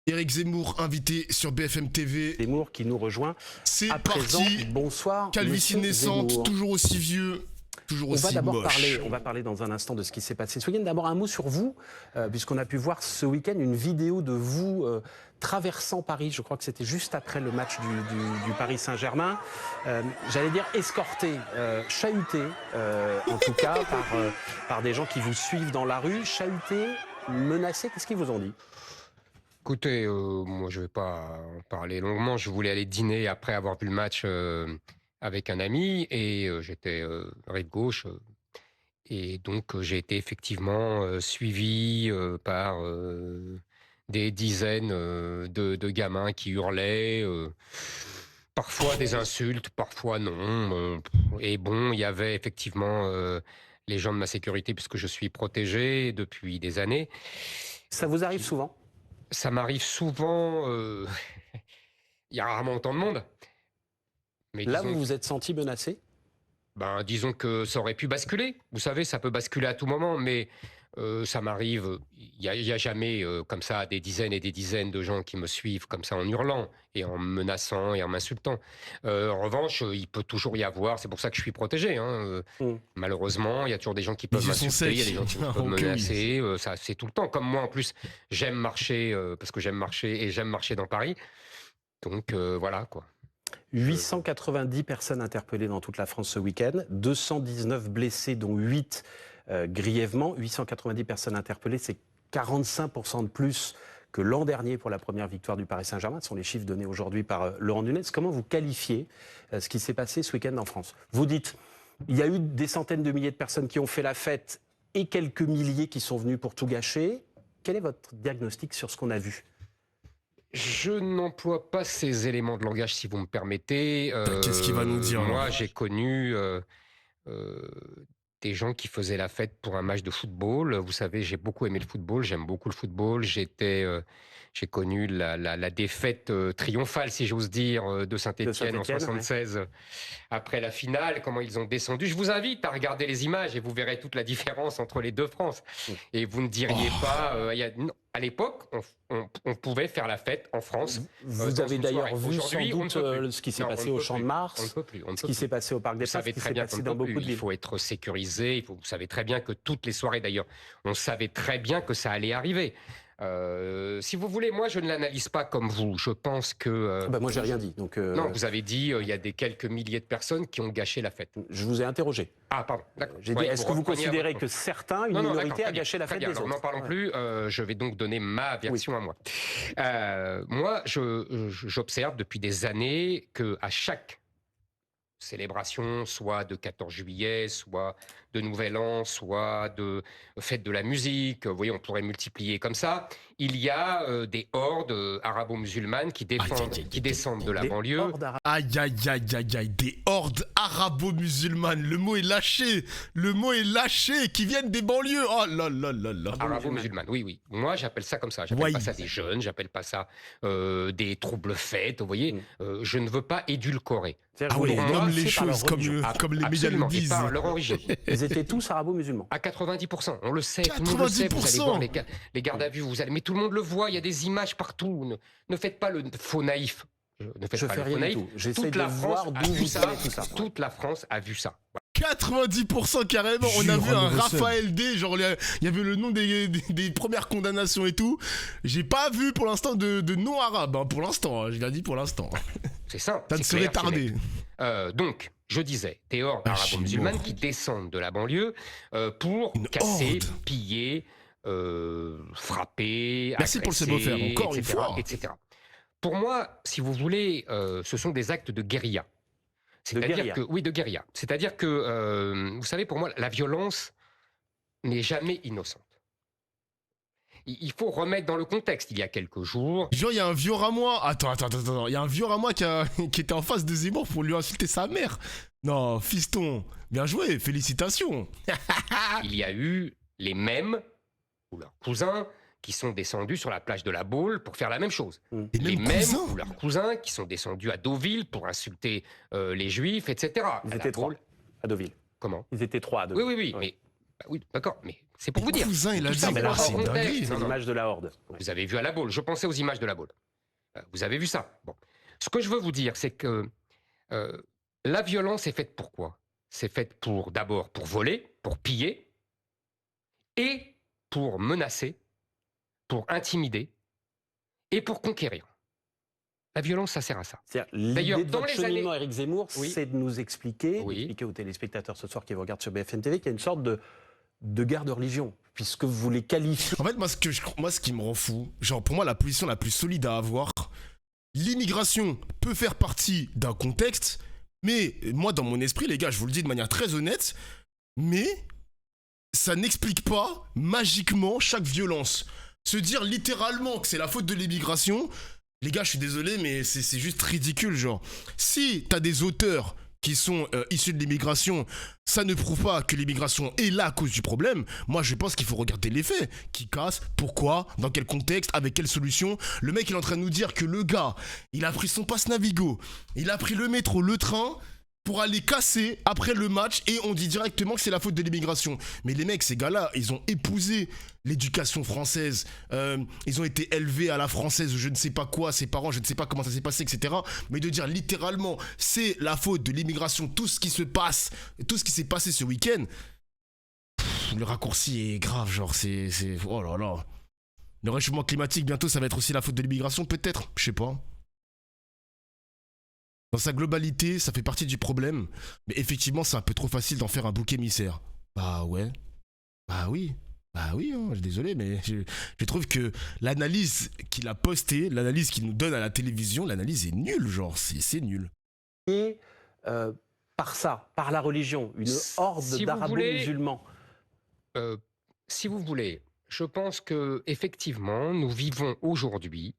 Éric Zemmour, invité sur BFM TV. Zemmour qui nous rejoint. C'est à présent. parti. Bonsoir. Calvitie naissante, Zemmour. toujours aussi vieux, toujours aussi moche. On va parler dans un instant de ce qui s'est passé ce week-end. D'abord un mot sur vous, puisqu'on a pu voir ce week-end une vidéo de vous traversant Paris. Je crois que c'était juste après le match du Paris Saint-Germain. J'allais dire escorté, chahuté, en tout cas par des gens qui vous suivent dans la rue. Chahuté, menacé, qu'est-ce qu'ils vous ont dit ? Écoutez, moi je vais pas en parler longuement. Je voulais aller dîner après avoir vu le match avec un ami et j'étais rive gauche. Et donc j'ai été effectivement suivi par des dizaines de gamins qui hurlaient. Parfois des insultes, parfois non. Et bon, il y avait effectivement les gens de ma sécurité puisque je suis protégé depuis des années. Ça vous arrive souvent ? Ça m'arrive souvent. Il y a rarement autant de monde. Mais là, vous vous êtes senti menacé ? Ben, disons que ça aurait pu basculer. Vous savez, ça peut basculer à tout moment, mais ça m'arrive. Il y a jamais comme ça des dizaines et des dizaines de gens qui me suivent comme ça en hurlant et en me menaçant et en m'insultant. En revanche, il peut toujours y avoir. C'est pour ça que je suis protégé. Malheureusement, il y a toujours des gens qui peuvent m'insulter, il y a des gens qui peuvent me menacer. Ça, c'est tout le temps. Comme moi, en plus, j'aime marcher parce que j'aime marcher et j'aime marcher dans Paris. Donc voilà quoi. 890 personnes interpellées dans toute la France ce week-end, 219 blessés, dont 8 grièvement. 890 personnes interpellées, c'est 45% de plus que l'an dernier pour la première victoire du Paris Saint-Germain. Ce sont les chiffres donnés aujourd'hui par Laurent Nunez. Comment vous qualifiez ce qui s'est passé ce week-end en France ? Vous dites, il y a eu des centaines de milliers de personnes qui ont fait la fête et quelques milliers qui sont venus pour tout gâcher. Quel est votre diagnostic sur ce qu'on a vu ? Je n'emploie pas ces éléments de langage, si vous me permettez. Qu'est-ce qu'il va nous dire ? Moi, j'ai connu des gens qui faisaient la fête pour un match de football. Vous savez, j'ai beaucoup aimé le football, j'aime beaucoup le football. J'ai connu la défaite triomphale, si j'ose dire, de Saint-Étienne en 76 après la finale, comment ils ont descendu. Je vous invite à regarder les images et vous verrez toute la différence entre les deux France. Et vous ne diriez pas... à l'époque, on pouvait faire la fête en France. Vous avez d'ailleurs vu sans doute ce qui s'est passé au Champ de Mars, on ne peut plus, ce qui s'est passé au Parc des Princes, ce qui s'est passé dans beaucoup de villes. Il faut être sécurisé, vous savez très bien que toutes les soirées d'ailleurs, on savait très bien que ça allait arriver. Si vous voulez, moi je ne l'analyse pas comme vous. Je pense que... moi j'ai rien dit. Donc, non, vous avez dit il y a des quelques milliers de personnes qui ont gâché la fête. Je vous ai interrogé. Ah pardon, d'accord. J'ai dit, est-ce que vous considérez que certains, une minorité, a gâché la fête des autres ? N'en parlons plus, je vais donc donner ma version à moi. Moi, j'observe depuis des années qu'à chaque célébration, soit de 14 juillet, soit de Nouvel An, soit de fête de la musique, vous voyez, on pourrait multiplier comme ça. Il y a des hordes arabo-musulmanes qui descendent de la banlieue. Aïe, aïe, aïe, aïe, aïe, des hordes arabo-musulmanes. Le mot est lâché, qui viennent des banlieues. Oh là là là là. Arabo-musulmanes, oui. Moi, j'appelle ça comme ça. J'appelle pas ça des jeunes, j'appelle pas ça des troubles fêtes, vous voyez. Je ne veux pas édulcorer. Ah oui, on nomme les choses comme les médias le disent. Par leur origine. Ils étaient tous arabo-musulmans. À 90%, on le sait, tout le monde le sait, vous allez voir les gardes à vue, mais tout le monde le voit, il y a des images partout. Ne faites pas le faux naïf. Je fais rien du tout. J'essaie de voir d'où vous savez tout ça. Toute la France a vu ça. 90% carrément, on a vu un Raphaël D, genre il y avait le nom des premières condamnations et tout. J'ai pas vu pour l'instant de nom arabe, pour l'instant, je l'ai dit pour l'instant. C'est ça. Ça ne serait tardé. Donc, je disais, des hordes arabo-musulmanes qui descendent de la banlieue pour casser, piller, frapper, merci pour le savoir-faire, encore une fois, etc. Pour moi, si vous voulez, ce sont des actes de guérilla. De guérilla. C'est-à-dire que, vous savez, pour moi, la violence n'est jamais innocente. Il faut remettre dans le contexte. Il y a quelques jours... Genre, il y a un vieux ramois... Attends. Il y a un vieux ramois qui était en face de Zemmour pour lui insulter sa mère. Non, fiston, bien joué, félicitations. Il y a eu les mêmes, ou leurs cousins, qui sont descendus sur la plage de la Baule pour faire la même chose. Les mêmes ou leurs cousins qui sont descendus à Deauville pour insulter les Juifs, etc. Ils étaient trois à Deauville. Comment ? Ils étaient trois à Deauville. Oui, mais... oui, d'accord, mais C'est pour vous dire. Cousin, il a Tout dit, ça, Mais pour la c'est avoir Horde, en dingue. tête. c'est Non, non. l'image de la Horde. Ouais. Vous avez vu à la Baule. Je pensais aux images de la Baule. Vous avez vu ça. Bon. Ce que je veux vous dire, c'est que la violence est faite pour quoi? C'est faite d'abord pour voler, pour piller, et pour menacer, pour intimider, et pour conquérir. La violence, ça sert à ça. L'idée de dans votre les années- cheminement, Éric Zemmour, Oui. c'est de nous expliquer, Oui. d'expliquer aux téléspectateurs ce soir qui vous regardent sur BFM TV, qu'il y a une sorte de guerre de religion, puisque vous les qualifiez. En fait, moi, ce qui me rend fou, genre pour moi, la position la plus solide à avoir, l'immigration peut faire partie d'un contexte, mais moi, dans mon esprit, les gars, je vous le dis de manière très honnête, mais ça n'explique pas magiquement chaque violence. Se dire littéralement que c'est la faute de l'immigration, les gars, je suis désolé, mais c'est juste ridicule, genre. Si t'as des auteurs qui sont issus de l'immigration, ça ne prouve pas que l'immigration est là à cause du problème. Moi, je pense qu'il faut regarder les faits. Qui casse, pourquoi, dans quel contexte, avec quelle solution. Le mec, il est en train de nous dire que le gars, il a pris son passe Navigo, il a pris le métro, le train, pour aller casser après le match, et on dit directement que c'est la faute de l'immigration. Mais les mecs, ces gars-là, ils ont épousé l'éducation française, ils ont été élevés à la française, je ne sais pas quoi, ses parents, je ne sais pas comment ça s'est passé, etc. Mais de dire littéralement, c'est la faute de l'immigration, tout ce qui se passe, tout ce qui s'est passé ce week-end, le raccourci est grave, genre, c'est... Oh là là. Le réchauffement climatique, bientôt, ça va être aussi la faute de l'immigration, peut-être, je sais pas. Dans sa globalité, ça fait partie du problème, mais effectivement, c'est un peu trop facile d'en faire un bouc émissaire. Bah ouais. Bah oui. Bah oui, hein, désolé, mais je trouve que l'analyse qu'il a postée, l'analyse qu'il nous donne à la télévision, l'analyse est nulle, genre, c'est nul. Et par ça, par la religion, une horde Si vous d'arabo-musulmans. Si vous voulez, je pense que effectivement, nous vivons aujourd'hui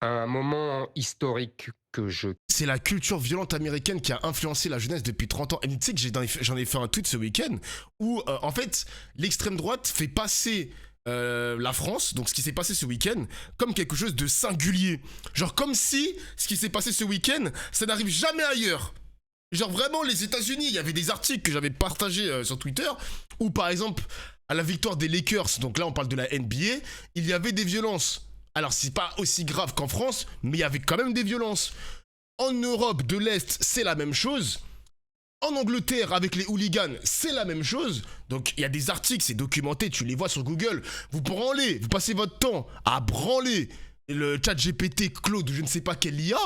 un moment historique que je... C'est la culture violente américaine qui a influencé la jeunesse depuis 30 ans. Et tu sais que j'en ai fait un tweet ce week-end où, en fait, l'extrême droite fait passer la France, donc ce qui s'est passé ce week-end, comme quelque chose de singulier. Genre comme si ce qui s'est passé ce week-end, ça n'arrive jamais ailleurs. Genre vraiment, les États-Unis, il y avait des articles que j'avais partagés sur Twitter où, par exemple, à la victoire des Lakers, donc là on parle de la NBA, il y avait des violences. Alors, c'est pas aussi grave qu'en France, mais il y avait quand même des violences. En Europe de l'Est, c'est la même chose. En Angleterre, avec les hooligans, c'est la même chose. Donc, il y a des articles, c'est documenté, tu les vois sur Google. Vous branlez, vous passez votre temps à branler le chat GPT, Claude, je ne sais pas quel IA,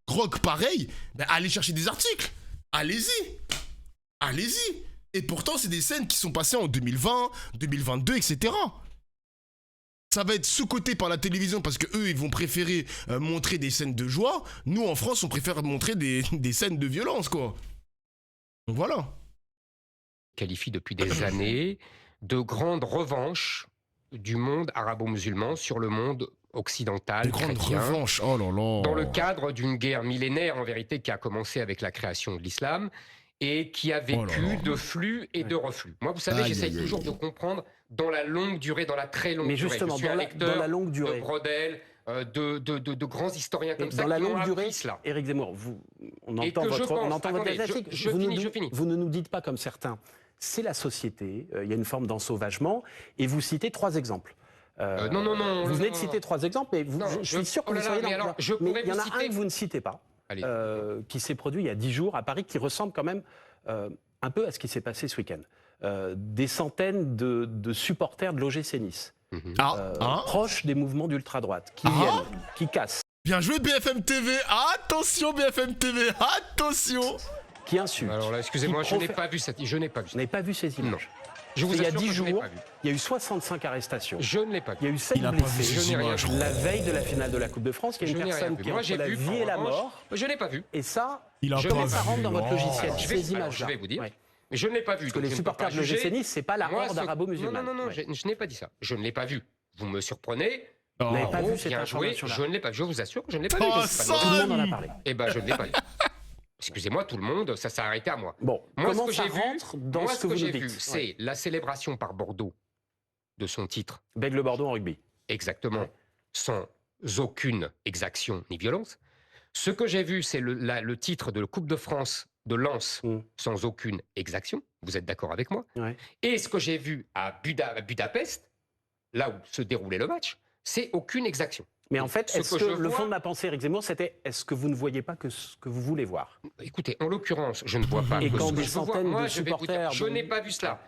Grok pareil, ben allez chercher des articles. Allez-y. Allez-y. Et pourtant, c'est des scènes qui sont passées en 2020, 2022, etc. Ça va être sous-coté par la télévision parce que eux ils vont préférer montrer des scènes de joie. Nous en France on préfère montrer des scènes de violence quoi. Donc voilà. Qualifie depuis des années de grande revanche du monde arabo-musulman sur le monde occidental Des grandes chrétien, revanches, oh là là. dans le cadre d'une guerre millénaire en vérité qui a commencé avec la création de l'islam et qui a vécu Oh là là. de flux et de reflux. Moi, vous savez, Aïe, j'essaye aïe, aïe. toujours de comprendre dans la longue durée, dans la très longue Mais durée. justement, Je suis un dans lecteur la longue de durée. Brodel, de grands historiens comme Et ça dans la qui m'ont longue durée, appris cela. Éric Zemmour, on Et entend que je votre, on pense- entend votre attendez, diagnostic. je Vous finis. Vous ne nous dites pas comme certains. C'est la société, il y a une forme d'ensauvagement, et vous citez 3 exemples. Non. Vous venez de citer 3 exemples, mais Non, je suis sûr que oh là vous là, seriez mais dans- alors, je mais pourrais il y en a vous un citer- que vous ne citez pas, Allez. qui s'est produit il y a 10 jours à Paris, qui ressemble quand même un peu à ce qui s'est passé ce week-end. Des centaines de supporters de l'OGC Nice, proches des mouvements d'ultra-droite, qui viennent, qui cassent, Bien joué BFM TV. Attention BFM TV. Attention. qui insultent. Alors là, excusez-moi, qui je n'ai pas vu cette... Je n'ai pas vu Vous ça. n'avez pas vu ces images. Je vous Il y a assure 10 que je n'ai jours, pas vu. il y a eu 65 arrestations. Je ne l'ai pas Il y vu. a eu 7 Il a pas vu blessés. ces Je n'ai rien images. vu. La veille de la finale de la Coupe de France, il y a Je une n'ai rien personne vu. qui est Moi, entre j'ai la vu, vie en et la revanche, mort. Je n'ai pas vu. Et ça, Il a Je pas n'ai ça vu. rentre dans votre Oh. logiciel, Je ces vais images-là. vous dire. Ouais. Mais je ne l'ai pas vu. Parce que donc les je ne peux supporters pas de l'OGC juger. Nice, c'est pas la Moi, horde arabo-musulmane. Non, Ouais. je n'ai pas dit ça. Je ne l'ai pas vu. Vous me surprenez. Oh. Vous n'avez pas vu cette Bien joué. information-là. Je ne l'ai pas vu. Je vous assure que je ne l'ai pas vu. Oh, Je ne sais pas ça de- Tout le monde en a parlé. Eh ben, je ne l'ai pas vu. Excusez-moi, tout le monde, ça s'est arrêté à moi. Bon, Moi, comment ce que ça j'ai vu, rentre dans ce que vous nous j'ai vu, dites? c'est Ouais. la célébration par Bordeaux de son titre, Bègle-Bordeaux en rugby. exactement, Ouais. sans aucune exaction ni violence. Ce que j'ai vu, c'est le titre de Coupe de France de Lens, Mm. sans aucune exaction Vous êtes d'accord avec moi? Ouais. Et ce que j'ai vu à Budapest, là où se déroulait le match, c'est aucune exaction. Mais en fait, Ce est-ce que que je le vois- fond de ma pensée, Éric Zemmour, c'était est-ce que vous ne voyez pas que ce que vous voulez voir? Écoutez, en l'occurrence, je ne vois pas. Et que quand ce que des je veux voir. centaines Moi, de je vais vous dire, supporters je dont- n'ai pas vu cela.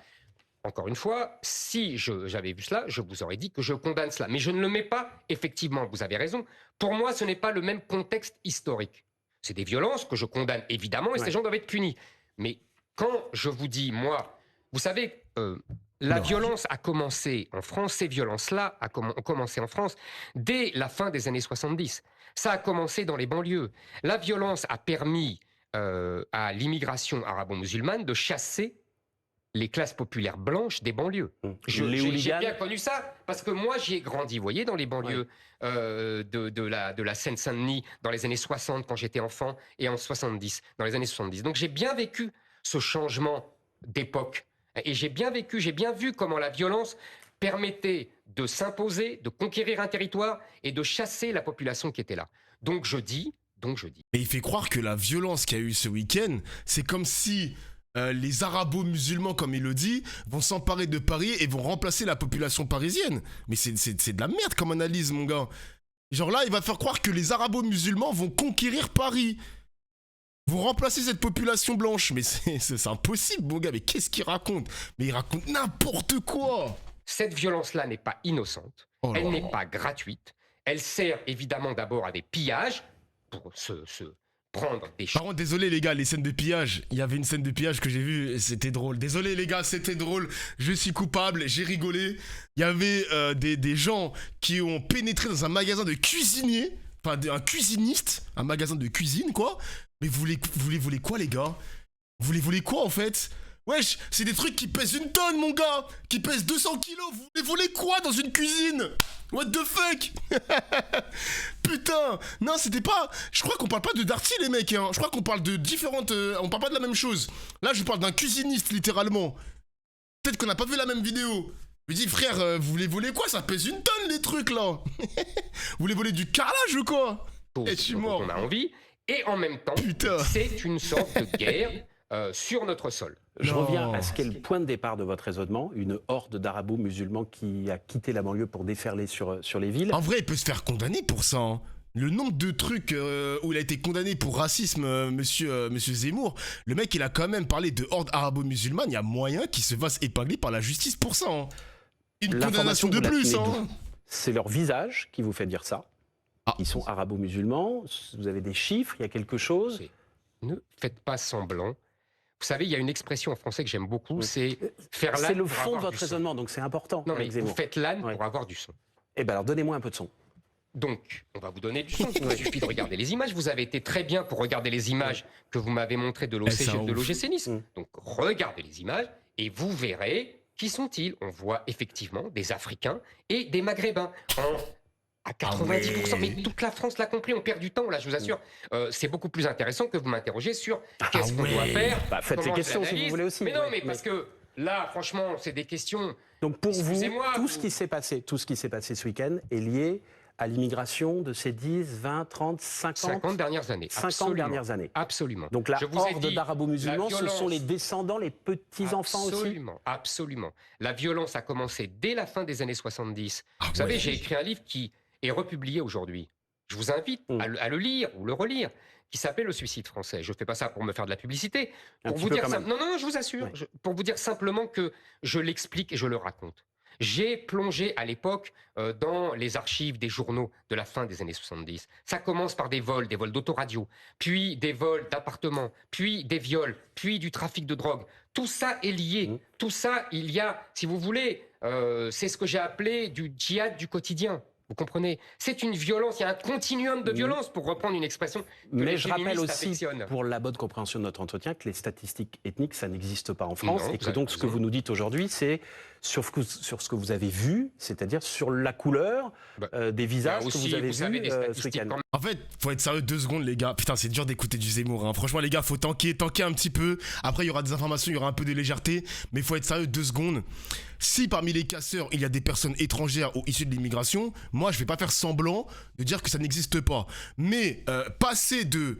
Encore une fois, si j'avais vu cela, je vous aurais dit que je condamne cela. Mais je ne le mets pas, effectivement, vous avez raison. Pour moi, ce n'est pas le même contexte historique. C'est des violences que je condamne, évidemment, et Ouais. ces gens doivent être punis. Mais quand je vous dis, moi, vous savez, la Non. violence a commencé en France, ces violences-là ont commencé en France dès la fin des années 70. Ça a commencé dans les banlieues. La violence a permis à l'immigration arabo-musulmane de chasser les classes populaires blanches des banlieues. Les J'ai hooligans. bien connu ça, parce que moi, j'y ai grandi, vous voyez, dans les banlieues de la Seine-Saint-Denis, dans les années 60, quand j'étais enfant, et en 70, dans les années 70. Donc j'ai bien vécu ce changement d'époque. Et j'ai bien vu comment la violence permettait de s'imposer, de conquérir un territoire et de chasser la population qui était là. Donc je dis... Et il fait croire que la violence qu'il y a eu ce week-end, c'est comme si les arabo-musulmans, comme il le dit, vont s'emparer de Paris et vont remplacer la population parisienne. Mais c'est de la merde comme analyse, mon gars. Genre là, il va faire croire que les arabo-musulmans vont conquérir Paris. Vont remplacer cette population blanche. Mais c'est impossible, mon gars. Mais qu'est-ce qu'il raconte? Mais il raconte n'importe quoi. Cette violence-là n'est pas innocente, Oh là elle là. n'est pas gratuite, elle sert évidemment d'abord à des pillages pour se prendre des Par choses. contre, désolé les gars, les scènes de pillage, il y avait une scène de pillage que j'ai vue et c'était drôle. Désolé les gars, c'était drôle, je suis coupable, j'ai rigolé. Il y avait des gens qui ont pénétré dans un magasin de cuisiniers, enfin un cuisiniste, un magasin de cuisine quoi. Mais vous voulez quoi les gars? Vous voulez quoi en fait? Wesh, c'est des trucs qui pèsent une tonne mon gars, qui pèsent 200 kilos, vous voulez quoi dans une cuisine? What the fuck? Putain, non c'était pas... Je crois qu'on parle pas de Darty les mecs, hein. Je crois qu'on parle de différentes... on parle pas de la même chose. Là je parle d'un cuisiniste littéralement. Peut-être qu'on n'a pas vu la même vidéo. Je lui dis frère, vous voulez voler quoi? Ça pèse une tonne les trucs là. Vous voulez voler du carrelage ou quoi? Et je suis dont mort. on a envie, et en même temps, Putain. c'est une sorte de guerre sur notre sol. Je Non. reviens à ce qu'est le point de départ de votre raisonnement, une horde d'arabo-musulmans qui a quitté la banlieue pour déferler sur les villes. En vrai, il peut se faire condamner pour ça. Hein. Le nombre de trucs où il a été condamné pour racisme, monsieur Zemmour, le mec, il a quand même parlé de horde arabo-musulmane. Il y a moyen qu'il se fasse épingler par la justice pour ça. Hein. Une L'information, condamnation de vous la plus. tenez Hein. d'où? C'est leur visage qui vous fait dire ça. Ah. Ils sont arabo-musulmans, vous avez des chiffres, il y a quelque chose. Ne faites pas semblant. Vous savez, il y a une expression en français que j'aime beaucoup, c'est faire l'âne C'est le pour fond de avoir votre du son. raisonnement, donc c'est important. Non, mais Éric Zemmour. vous faites l'âne Ouais. pour avoir du son. Eh bien alors donnez-moi un peu de son. Donc, on va vous donner du son. Il suffit de regarder les images. Vous avez été très bien pour regarder les images que vous m'avez montrées de c'est un ouf. l'OGC Nice. Mm. Donc, regardez les images et vous verrez qui sont-ils. On voit effectivement des Africains et des Maghrébins. À 90%, ouais. mais toute la France l'a compris, on perd du temps là, je vous assure. C'est beaucoup plus intéressant que vous m'interrogiez sur qu'est-ce qu'on doit faire. Bah, faites ces comment je questions si vous l'analyse. voulez aussi. Mais non, Ouais, mais parce que là, franchement, c'est des questions. Donc pour vous, Excusez-moi, tout ce qui s'est passé ce week-end est lié à l'immigration de ces 10, 20, 30, 50 dernières années. 50 Absolument. dernières années. Absolument. Donc la Je vous ai horde dit, d'arabo-musulmans, la ce sont violence- les descendants, les petits-enfants aussi. Absolument, absolument. La violence a commencé dès la fin des années 70. Ah Vous savez, ouais. j'ai écrit un livre qui est republié aujourd'hui. Je vous invite à le lire ou le relire, qui s'appelle Le suicide français. Je ne fais pas ça pour me faire de la publicité. Un Pour petit vous peu dire quand ça. même. Non, non, je vous assure. Ouais. Pour vous dire simplement que je l'explique et je le raconte. J'ai plongé à l'époque dans les archives des journaux de la fin des années 70. Ça commence par des vols d'autoradio, puis des vols d'appartements, puis des viols, puis du trafic de drogue. Tout ça est lié. Mmh. Tout ça, il y a, si vous voulez, c'est ce que j'ai appelé du djihad du quotidien. Vous comprenez? C'est une violence, il y a un continuum de violence, pour reprendre une expression que Mais les je rappelle féministes aussi, affectionnent. pour la bonne compréhension de notre entretien, que les statistiques ethniques, ça n'existe pas en France. Non, Et vous que avez donc, ce que raison. vous nous dites aujourd'hui, c'est sur ce que vous avez vu, c'est-à-dire sur la couleur Bah, des Il y a visages que aussi, vous avez savez, vus des ce statistiques week-end. quand même. En fait, faut être sérieux 2 secondes, les gars. Putain, c'est dur d'écouter du Zemmour. Hein. Franchement, les gars, faut tanker un petit peu. Après, il y aura des informations, il y aura un peu de légèreté. Mais faut être sérieux 2 secondes. Si parmi les casseurs, il y a des personnes étrangères ou issues de l'immigration, moi, je vais pas faire semblant de dire que ça n'existe pas. Mais passer de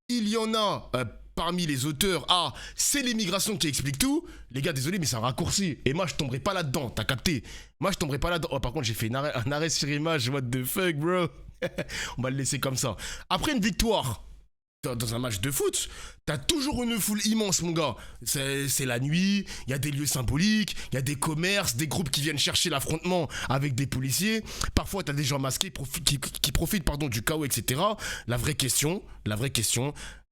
il y en a parmi les auteurs à c'est l'immigration qui explique tout, les gars, désolé, mais c'est un raccourci. Et moi, je tomberai pas là-dedans, t'as capté? Moi, je tomberai pas là-dedans. Oh, par contre, j'ai fait un arrêt sur image, what the fuck, bro? On va le laisser comme ça. Après une victoire dans un match de foot, t'as toujours une foule immense, mon gars. C'est la nuit, il y a des lieux symboliques, il y a des commerces, des groupes qui viennent chercher l'affrontement avec des policiers. Parfois, t'as des gens masqués qui profitent du chaos, etc. La vraie question,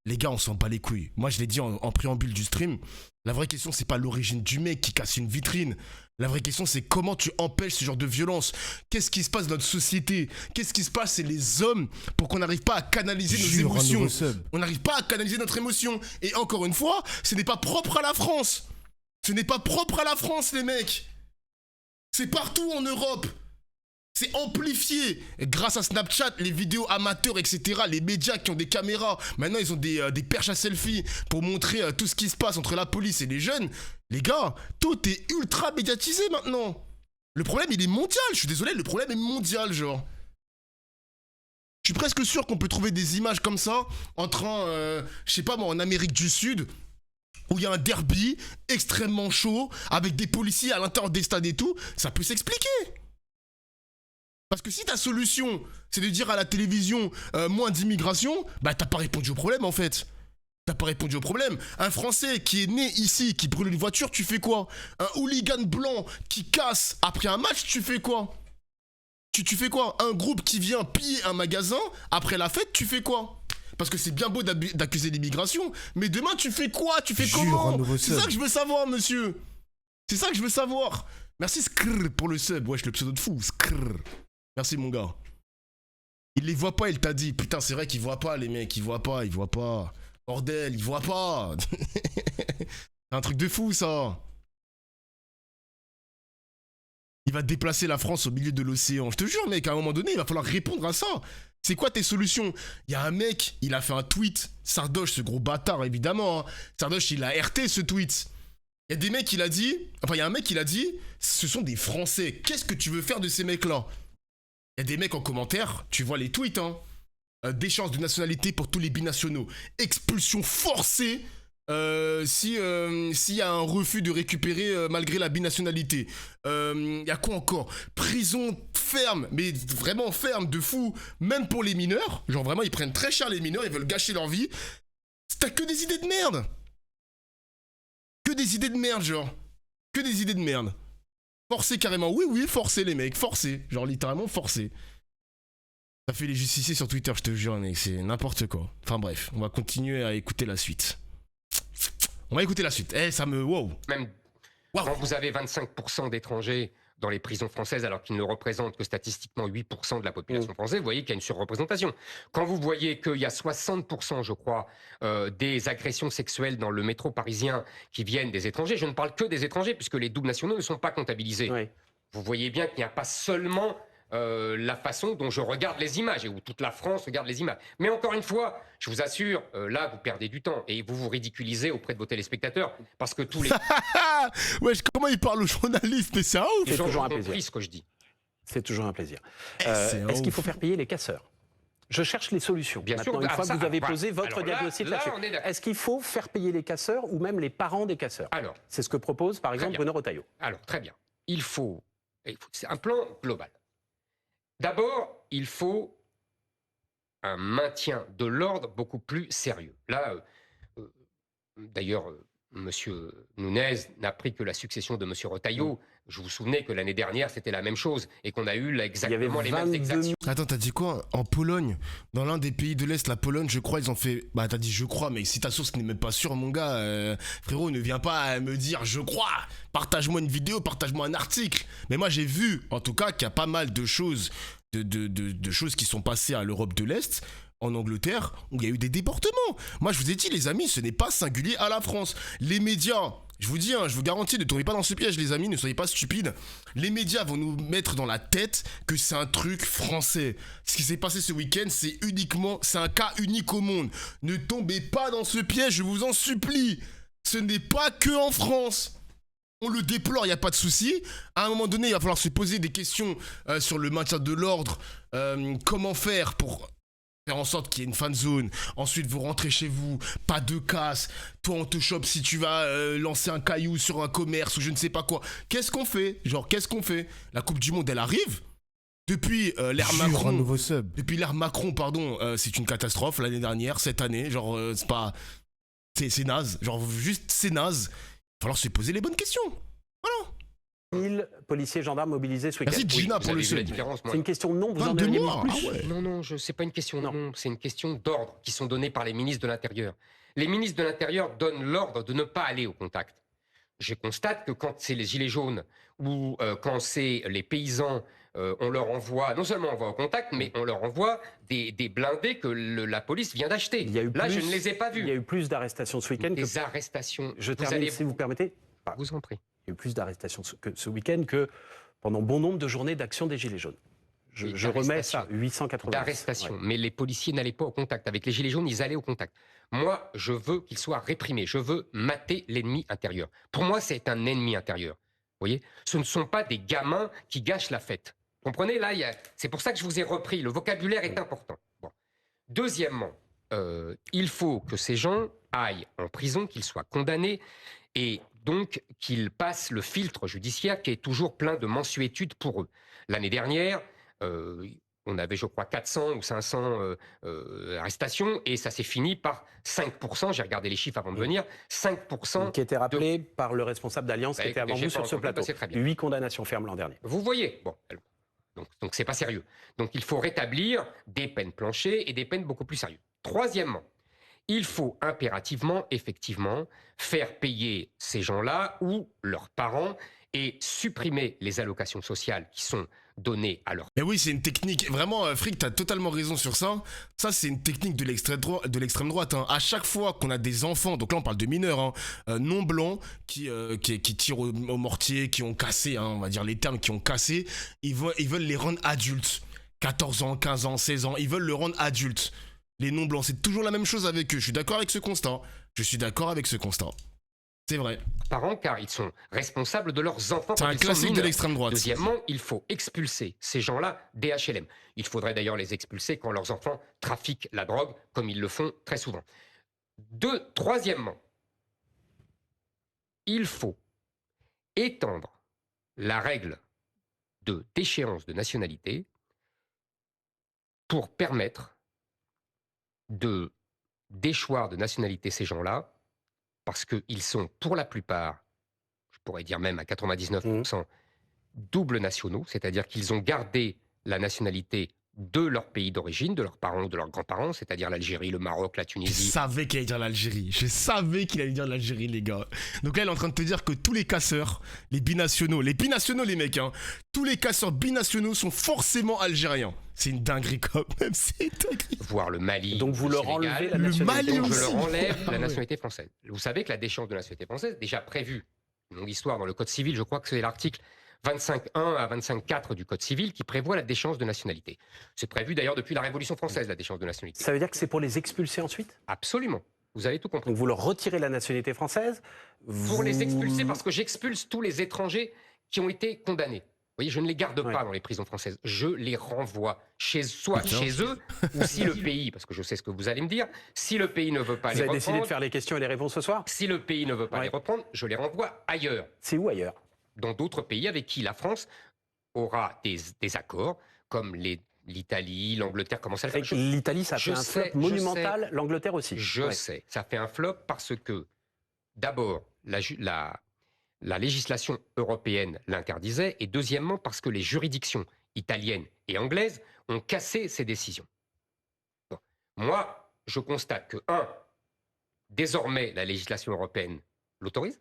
les gars, on s'en bat les couilles. Moi, je l'ai dit en préambule du stream. La vraie question, c'est pas l'origine du mec qui casse une vitrine. La vraie question, c'est comment tu empêches ce genre de violence. Qu'est-ce qui se passe dans notre société? Qu'est-ce qui se passe chez les hommes pour qu'on n'arrive pas à canaliser nos émotions? On n'arrive pas à canaliser notre émotion. Et encore une fois, ce n'est pas propre à la France. Ce n'est pas propre à la France, les mecs. C'est partout en Europe. C'est amplifié grâce à Snapchat, les vidéos amateurs, etc. Les médias qui ont des caméras. Maintenant, ils ont des perches à selfie pour montrer tout ce qui se passe entre la police et les jeunes. Les gars, tout est ultra médiatisé maintenant. Le problème, il est mondial. Je suis désolé, le problème est mondial, genre. Je suis presque sûr qu'on peut trouver des images comme ça je sais pas moi, en Amérique du Sud, où il y a un derby extrêmement chaud, avec des policiers à l'intérieur des stades et tout. Ça peut s'expliquer. Parce que si ta solution, c'est de dire à la télévision moins d'immigration, bah t'as pas répondu au problème en fait. T'as pas répondu au problème. Un Français qui est né ici, qui brûle une voiture, tu fais quoi? Un hooligan blanc qui casse après un match, tu fais quoi? Tu fais quoi? Un groupe qui vient piller un magasin après la fête, tu fais quoi? Parce que c'est bien beau d'accuser l'immigration, mais demain tu fais quoi? Tu fais comment? C'est ça que je veux savoir, monsieur. C'est ça que je veux savoir. Merci Skrrr pour le sub. Wesh, le pseudo de fou. Skrrr. Merci mon gars. Il les voit pas, il t'a dit. Putain, c'est vrai qu'ils voient pas, les mecs. Ils voient pas. Bordel, ils voient pas. C'est un truc de fou, ça. Il va déplacer la France au milieu de l'océan. Je te jure, mec, à un moment donné, il va falloir répondre à ça. C'est quoi tes solutions? Il y a un mec, il a fait un tweet. Sardoche, ce gros bâtard, évidemment. Hein. Sardoche, il a RT ce tweet. Il y a des mecs, il a dit... Enfin, il y a un mec, il a dit... Ce sont des Français. Qu'est-ce que tu veux faire de ces mecs-là? Il y a des mecs en commentaire, tu vois les tweets, hein. D'échange de nationalité pour tous les binationaux. Expulsion forcée s'il y a un refus de récupérer malgré la binationalité. Il y a quoi encore? Prison ferme, mais vraiment ferme de fou, même pour les mineurs. Genre vraiment, ils prennent très cher les mineurs, ils veulent gâcher leur vie. T'as que des idées de merde. Que des idées de merde, genre. Que des idées de merde. Forcé carrément, oui, forcé les mecs, forcé. Genre littéralement forcé. Ça fait les justiciers sur Twitter, je te jure, mec, c'est n'importe quoi. Enfin bref, on va continuer à écouter la suite. On va écouter la suite. Ça me... Wow. Même quand vous avez 25% d'étrangers dans les prisons françaises, alors qu'ils ne représentent que statistiquement 8% de la population française, vous voyez qu'il y a une surreprésentation. Quand vous voyez qu'il y a 60%, je crois, des agressions sexuelles dans le métro parisien qui viennent des étrangers, je ne parle que des étrangers, puisque les doubles nationaux ne sont pas comptabilisés. Oui. Vous voyez bien qu'il n'y a pas seulement la façon dont je regarde les images, et où toute la France regarde les images. Mais encore une fois, je vous assure, là, vous perdez du temps, et vous vous ridiculisez auprès de vos téléspectateurs, parce que tous les... Wesh, comment il parle aux journalistes? Mais c'est un ouf. C'est toujours un plaisir. Ce que je dis. C'est toujours un plaisir. Est-ce qu'il faut faire payer les casseurs? Je cherche les solutions. Bien sûr. Une fois que vous avez posé votre diagnostic là-dessus. Est-ce qu'il faut faire payer les casseurs ou même les parents des casseurs? Alors, c'est ce que propose, par exemple, Bruno Retailleau. Alors, très bien. Il faut c'est un plan global. D'abord, il faut un maintien de l'ordre beaucoup plus sérieux. Là, d'ailleurs, M. Nunez n'a pris que la succession de M. Retailleau. Je vous souvenez que l'année dernière, c'était la même chose et qu'on a eu exactement les mêmes exactions. Attends, t'as dit quoi? En Pologne, dans l'un des pays de l'Est, la Pologne, je crois, ils ont fait... Bah, t'as dit je crois, mais si ta source n'est même pas sûre, mon gars, frérot, ne viens pas me dire je crois. Partage-moi une vidéo, partage-moi un article. Mais moi, j'ai vu, en tout cas, qu'il y a pas mal de choses, de choses qui sont passées à l'Europe de l'Est, en Angleterre, où il y a eu des déportements. Moi, je vous ai dit, les amis, ce n'est pas singulier à la France. Les médias... Je vous dis, je vous garantis, ne tombez pas dans ce piège, les amis, ne soyez pas stupides. Les médias vont nous mettre dans la tête que c'est un truc français. Ce qui s'est passé ce week-end, c'est un cas unique au monde. Ne tombez pas dans ce piège, je vous en supplie. Ce n'est pas que en France. On le déplore, il n'y a pas de souci. À un moment donné, il va falloir se poser des questions sur le maintien de l'ordre. Comment faire pour faire en sorte qu'il y ait une fan zone. Ensuite, vous rentrez chez vous, pas de casse. Toi, on te chope si tu vas lancer un caillou sur un commerce ou je ne sais pas quoi. Qu'est-ce qu'on fait? Genre, qu'est-ce qu'on fait? La Coupe du Monde, elle arrive. Depuis l'ère Jure, un Macron, nouveau sub. depuis l'ère Macron, pardon, c'est une catastrophe l'année dernière, cette année. Genre, c'est pas. C'est naze. Genre, juste, c'est naze. Il va falloir se poser les bonnes questions. Voilà. 1000 policiers gendarmes mobilisés ce week-end. Merci Gina Vous pour le avez vu la sub. différence, moi. C'est une question de nombre, vous en 22 avez mois. plus. Ah ouais. Non, c'est pas une question de Non. nombre, c'est une question d'ordre qui sont donnés par les ministres de l'Intérieur. Les ministres de l'Intérieur donnent l'ordre de ne pas aller au contact. Je constate que quand c'est les gilets jaunes ou quand c'est les paysans, on leur envoie, non seulement on va au contact, mais on leur envoie des blindés que la police vient d'acheter. Il y a eu Là, plus- je ne les ai pas Il y a vus. eu plus d'arrestations ce week-end que... Des arrestations. Je Vous termine, allez- si vous permettez. vous en prie. Il y a eu plus d'arrestations ce week-end que pendant bon nombre de journées d'action des Gilets jaunes. Oui, Je remets ça, d'arrestations. 880. D'arrestation. Ouais. Mais les policiers n'allaient pas au contact. Avec les gilets jaunes, ils allaient au contact. Moi, je veux qu'ils soient réprimés. Je veux mater l'ennemi intérieur. Pour moi, c'est un ennemi intérieur. Vous voyez? Ce ne sont pas des gamins qui gâchent la fête. Comprenez? Là, c'est pour ça que je vous ai repris. Le vocabulaire est important. Bon. Deuxièmement, il faut que ces gens aillent en prison, qu'ils soient condamnés et donc qu'ils passent le filtre judiciaire qui est toujours plein de mansuétude pour eux. L'année dernière, on avait, je crois, 400 ou 500 arrestations et ça s'est fini par 5%. J'ai regardé les chiffres avant de venir. 5%. Qui était rappelé par le responsable d'Alliance qui Bah, était avant écoutez, vous j'ai pas sur ce entendu, plateau. bah, c'est très bien. 8 condamnations fermes l'an dernier. Vous voyez. Bon. Donc c'est pas sérieux. Donc il faut rétablir des peines planchées et des peines beaucoup plus sérieuses. Troisièmement, il faut impérativement, effectivement, faire payer ces gens-là ou leurs parents et supprimer les allocations sociales qui sont données à leurs Mais oui, c'est une technique. Vraiment, Frick, t'as totalement raison sur ça. Ça, c'est une technique de l'extrême droite. Hein. À chaque fois qu'on a des enfants, donc là, on parle de mineurs, hein, non blancs, qui tirent au mortier, qui ont cassé, hein, on va dire les termes, qui ont cassé, ils veulent les rendre adultes. 14 ans, 15 ans, 16 ans, ils veulent le rendre adulte. Les non blancs, c'est toujours la même chose avec eux. Je suis d'accord avec ce constat. C'est vrai. parents, car ils sont responsables de leurs enfants. C'est quand un ils sont classique de mineurs. l'extrême droite. Deuxièmement, il faut expulser ces gens-là des HLM. Il faudrait d'ailleurs les expulser quand leurs enfants trafiquent la drogue, comme ils le font très souvent. Troisièmement, il faut étendre la règle de déchéance de nationalité pour permettre de déchoir de nationalité ces gens-là, parce qu'ils sont pour la plupart, je pourrais dire même à 99%, doubles nationaux, c'est-à-dire qu'ils ont gardé la nationalité de leur pays d'origine, de leurs parents ou de leurs grands-parents, c'est-à-dire l'Algérie, le Maroc, la Je Tunisie. savais qu'il allait dire l'Algérie. Je savais qu'il allait dire l'Algérie, les gars. Donc là, il est en train de te dire que tous les casseurs, les binationaux, les mecs, hein, tous les casseurs binationaux sont forcément algériens. C'est une dinguerie quand même, c'est une dinguerie. Voire le Mali. Donc vous le leur Sénégal. enlevez la Le nationalité. Mali Donc je aussi. leur enlève Ah la ouais. nationalité française. Vous savez que la déchéance de nationalité française, déjà prévue, une longue histoire dans le Code civil, je crois que c'est l'article 25.1 à 25.4 du Code civil qui prévoit la déchéance de nationalité. C'est prévu d'ailleurs depuis la Révolution française, la déchéance de nationalité. Ça veut dire que c'est pour les expulser ensuite? Absolument. Vous avez tout compris. Donc vous leur retirez la nationalité française Pour les expulser, parce que j'expulse tous les étrangers qui ont été condamnés. Vous voyez, je ne les garde pas dans les prisons françaises. Je les renvoie soit Putain. chez eux, ou si le pays, parce que je sais ce que vous allez me dire, si le pays ne veut pas Vous les avez décidé de reprendre, faire les questions et les réponses ce soir? si le pays ne veut pas Ouais. les reprendre, je les renvoie ailleurs, C'est où ailleurs? dans d'autres pays avec qui la France aura des accords, comme l'Italie, l'Angleterre commence à le faire. Avec l'Italie, ça je fait un sais, flop monumental, l'Angleterre aussi. Je Ouais. sais, ça fait un flop parce que, d'abord, la législation européenne l'interdisait, et deuxièmement, parce que les juridictions italiennes et anglaises ont cassé ces décisions. Bon. Moi, je constate que, désormais, la législation européenne l'autorise.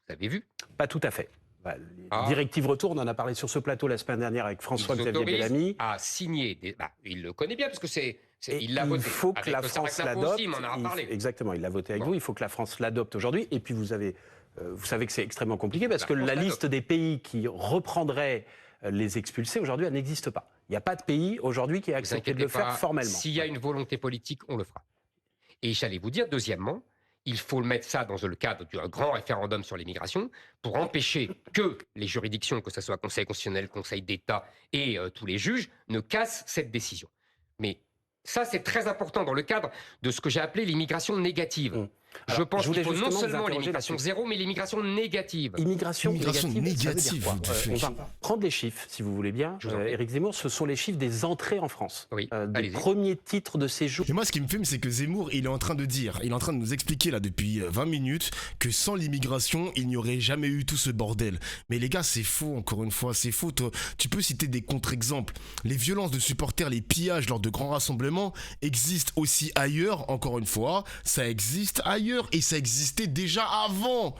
Vous avez vu. Pas tout à fait. Bah, les Ah. directives retour, on en a parlé sur ce plateau la semaine dernière avec Il François-Xavier s'autorise Bellamy. à signer il le connaît bien, parce que Et il l'a il voté. faut que Avec la le France Sarah Clapot l'adopte. aussi, il m'en a parlé. Exactement, il l'a voté avec Bon. vous. Il faut que la France l'adopte aujourd'hui. Et puis vous savez que c'est extrêmement compliqué parce La que France la l'adopte. liste des pays qui reprendraient les expulsés aujourd'hui, elle n'existe pas. Il n'y a pas de pays aujourd'hui qui a Ne vous accepté de le inquiétez faire pas, formellement. s'il y a une volonté politique, on le fera. Et j'allais vous dire, deuxièmement, il faut mettre ça dans le cadre d'un grand référendum sur l'immigration pour empêcher que les juridictions, que ce soit Conseil constitutionnel, Conseil d'État et tous les juges, ne cassent cette décision. Mais Ça, c'est très important dans le cadre de ce que j'ai appelé l'immigration négative. Je pense qu'il faut non seulement l'immigration zéro, mais l'immigration négative. Immigration négative, ça veut dire quoi? on va prendre les chiffres, si vous voulez bien. Éric Zemmour, ce sont les chiffres des entrées en France. Oui, des premiers titres de séjour. Et moi, ce qui me fume, c'est que Zemmour, il est en train de nous expliquer là depuis 20 minutes que sans l'immigration, il n'y aurait jamais eu tout ce bordel. Mais les gars, c'est faux, encore une fois, c'est faux. Tu peux citer des contre-exemples. Les violences de supporters, les pillages lors de grands rassemblements existent aussi ailleurs, encore une fois. Ça existe ailleurs et ça existait déjà avant.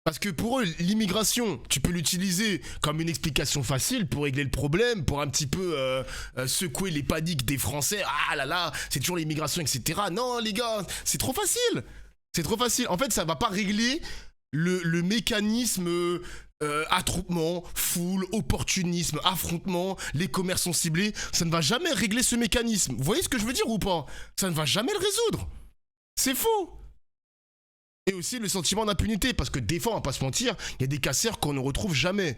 Parce que pour eux, l'immigration, tu peux l'utiliser comme une explication facile pour régler le problème, pour un petit peu secouer les paniques des Français. Ah là là, c'est toujours l'immigration, etc. Non les gars, c'est trop facile. C'est trop facile. En fait, ça va pas régler le mécanisme attroupement, foule, opportunisme, affrontement, les commerces sont ciblés. Ça ne va jamais régler ce mécanisme. Vous voyez ce que je veux dire ou pas? Ça ne va jamais le résoudre. C'est faux. Et aussi le sentiment d'impunité, parce que des fois, on va pas se mentir, il y a des casseurs qu'on ne retrouve jamais.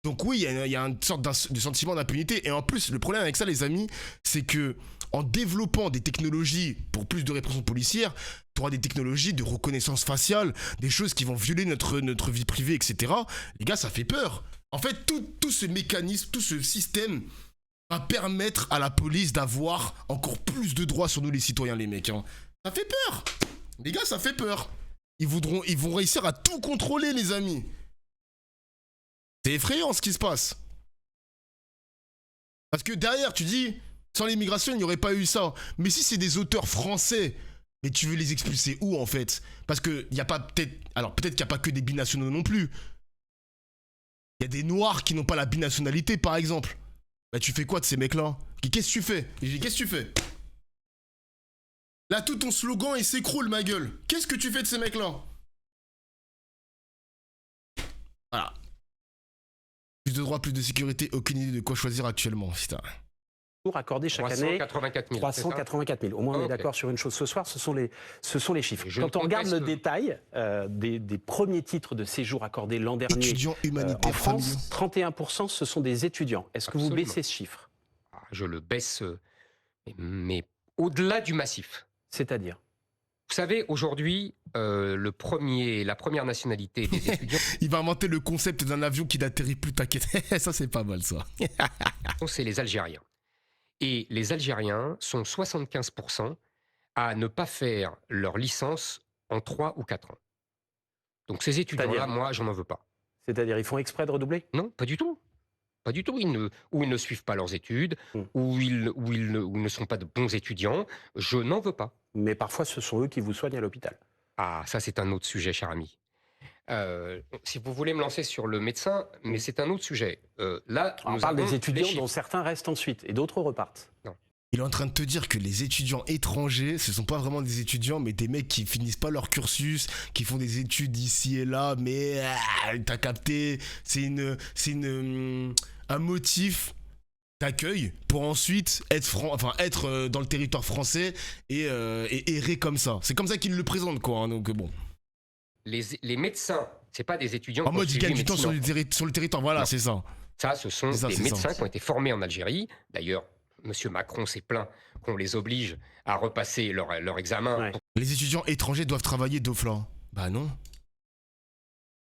Donc oui, il y a une sorte de sentiment d'impunité. Et en plus, le problème avec ça, les amis, c'est que en développant des technologies pour plus de répression policière, tu auras des technologies de reconnaissance faciale, des choses qui vont violer notre vie privée, etc. Les gars, ça fait peur. En fait, tout ce mécanisme, tout ce système va permettre à la police d'avoir encore plus de droits sur nous, les citoyens, les mecs. Hein. Ça fait peur. Les gars, ça fait peur. Ils vont réussir à tout contrôler, les amis. C'est effrayant ce qui se passe. Parce que derrière, tu dis, sans l'immigration, il n'y aurait pas eu ça. Mais si c'est des auteurs français, mais tu veux les expulser où en fait? Parce qu'il n'y a pas peut-être... Alors peut-être qu'il n'y a pas que des binationaux non plus. Il y a des noirs qui n'ont pas la binationalité, par exemple. Bah tu fais quoi de ces mecs-là? Qu'est-ce que tu fais? Qu'est-ce que tu fais? Là, tout ton slogan, il s'écroule, ma gueule. Qu'est-ce que tu fais de ces mecs-là? Voilà. Plus de droits, plus de sécurité, aucune idée de quoi choisir actuellement. Putain. Accordés chaque année 384 000. Au moins, on est d'accord sur une chose ce soir, ce sont les chiffres. Quand on regarde le détail des premiers titres de séjour accordés l'an dernier étudiants humanitaires en France, 31%, ce sont des étudiants. Est-ce que vous baissez ce chiffre? Je le baisse, mais au-delà du massif. C'est-à-dire? Vous savez, aujourd'hui, la première nationalité des étudiants... Il va inventer le concept d'un avion qui n'atterrit plus, t'inquiète. Ça, c'est pas mal, ça. C'est les Algériens. Et les Algériens sont 75% à ne pas faire leur licence en 3 ou 4 ans. Donc ces étudiants-là, moi, je n'en veux pas. C'est-à-dire, ils font exprès de redoubler? Non, pas du tout. Pas du tout. Ou ils ne suivent pas leurs études, ou ils ne sont pas de bons étudiants. Je n'en veux pas. Mais parfois, ce sont eux qui vous soignent à l'hôpital. Ah, ça, c'est un autre sujet, cher ami. Si vous voulez me lancer sur le médecin, mais c'est un autre sujet. Là, on parle des étudiants dont certains restent ensuite et d'autres repartent. Non. Il est en train de te dire que les étudiants étrangers, ce sont pas vraiment des étudiants, mais des mecs qui finissent pas leur cursus, qui font des études ici et là, mais t'as capté, c'est un motif d'accueil pour ensuite être dans le territoire français et errer comme ça. C'est comme ça qu'ils le présentent, quoi. Hein, donc bon. Les médecins, c'est pas des étudiants. En mode ils gagnent du temps sur le territoire, voilà, non. C'est ça. Ça, ce sont des médecins qui ont été formés en Algérie. D'ailleurs, Monsieur Macron s'est plaint qu'on les oblige à repasser leur examen. Ouais. Les étudiants étrangers doivent travailler, Dofla. Bah non.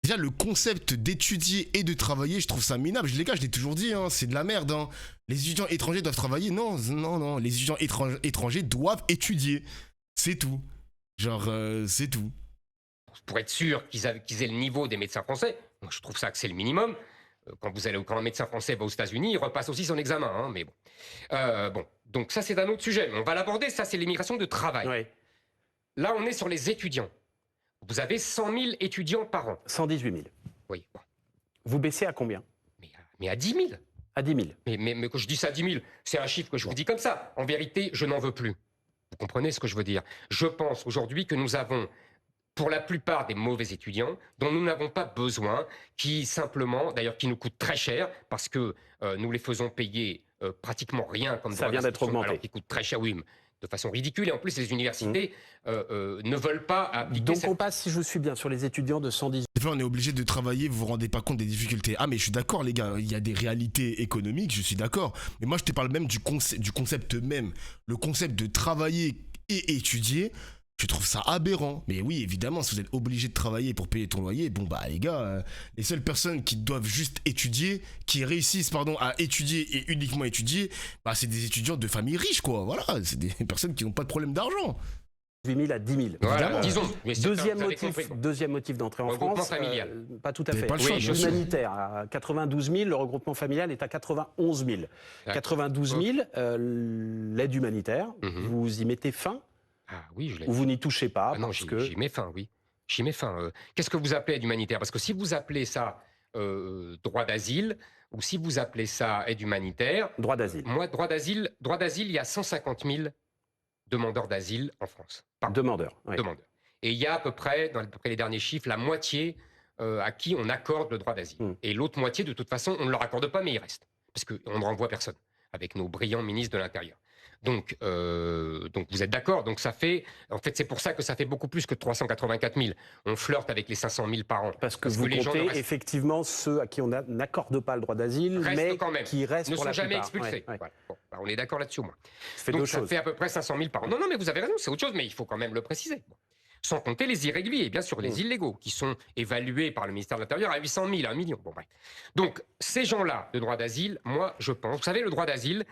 Déjà, le concept d'étudier et de travailler, je trouve ça minable. Les gars, je l'ai toujours dit, hein, c'est de la merde. Hein. Les étudiants étrangers doivent travailler. Non, non, non. Les étudiants étrangers doivent étudier. C'est tout. Genre, c'est tout. Pour être sûr qu'ils aient le niveau des médecins français, moi, je trouve ça que c'est le minimum. Quand un médecin français va aux États-Unis, il repasse aussi son examen. Hein, mais bon. Bon. Donc ça, c'est un autre sujet. On va l'aborder. Ça, c'est l'immigration de travail. Ouais. Là, on est sur les étudiants. Vous avez 100 000 étudiants par an. 118 000. Oui. Bon. Vous baissez à combien? Mais à 10 000. À 10 000. Mais quand je dis ça à 10 000, c'est un chiffre que je vous dis comme ça. En vérité, je n'en veux plus. Vous comprenez ce que je veux dire? Je pense aujourd'hui que nous avons, pour la plupart, des mauvais étudiants dont nous n'avons pas besoin, qui simplement, d'ailleurs, qui nous coûtent très cher parce que nous les faisons payer pratiquement rien comme ça vient d'être augmenté. Alors qu'ils coûtent très cher, oui. de façon ridicule. Et en plus, les universités ne veulent pas appliquer Donc on passe, si je suis bien, sur les étudiants de 118. Des fois, on est obligé de travailler, vous vous rendez pas compte des difficultés. Ah, mais je suis d'accord, les gars, il y a des réalités économiques, je suis d'accord. Mais moi, je te parle même du concept même. Le concept de travailler et étudier, je trouve ça aberrant. Mais oui, évidemment, si vous êtes obligé de travailler pour payer ton loyer, bon, bah, les gars, les seules personnes qui doivent juste étudier, qui réussissent, pardon, à étudier et uniquement étudier, bah, c'est des étudiants de familles riches, quoi. Voilà, c'est des personnes qui n'ont pas de problème d'argent. 8 000 à 10 000. Voilà, disons. Mais Deuxième motif d'entrée en Regroupement France. familial. Pas tout à Vous fait. avez pas le choix, Oui, bien sûr. humanitaire à 92 000, le regroupement familial est à 91 000. 92 000, l'aide humanitaire, vous y mettez fin Ah oui, je l'ai. ou vous n'y touchez pas Ah non, parce que... j'y mets fin, oui. J'y mets fin. Qu'est-ce que vous appelez aide humanitaire? Parce que si vous appelez ça droit d'asile, ou si vous appelez ça aide humanitaire... Droit d'asile. Moi, droit d'asile, il y a 150 000 demandeurs d'asile en France. Demandeurs. Oui. Demandeurs. Et il y a à peu près, dans les derniers chiffres, la moitié à qui on accorde le droit d'asile. Et l'autre moitié, de toute façon, on ne leur accorde pas, mais ils restent. Parce qu'on ne renvoie personne, avec nos brillants ministres de l'Intérieur. Donc vous êtes d'accord. Donc ça fait, en fait, c'est pour ça que ça fait beaucoup plus que 384 000. On flirte avec les 500 000 par an. Parce que vous les gens comptez ne restent- effectivement ceux à qui on n'accorde pas le droit d'asile, mais quand même. qui restent ne pour sont la jamais plupart. expulsés. Ouais, ouais. Voilà. Bon, bah, on est d'accord là-dessus au moins. Ça fait Donc deux ça choses. fait à peu près 500 000 par an. Non, mais vous avez raison, c'est autre chose, mais il faut quand même le préciser. Bon. Sans compter les irréguliers, bien sûr, les illégaux, qui sont évalués par le ministère de l'Intérieur à 800 000, à 1 million. Bon, bref. Donc, ces gens-là, de droit d'asile, moi, je pense... Vous savez, le droit d'asile,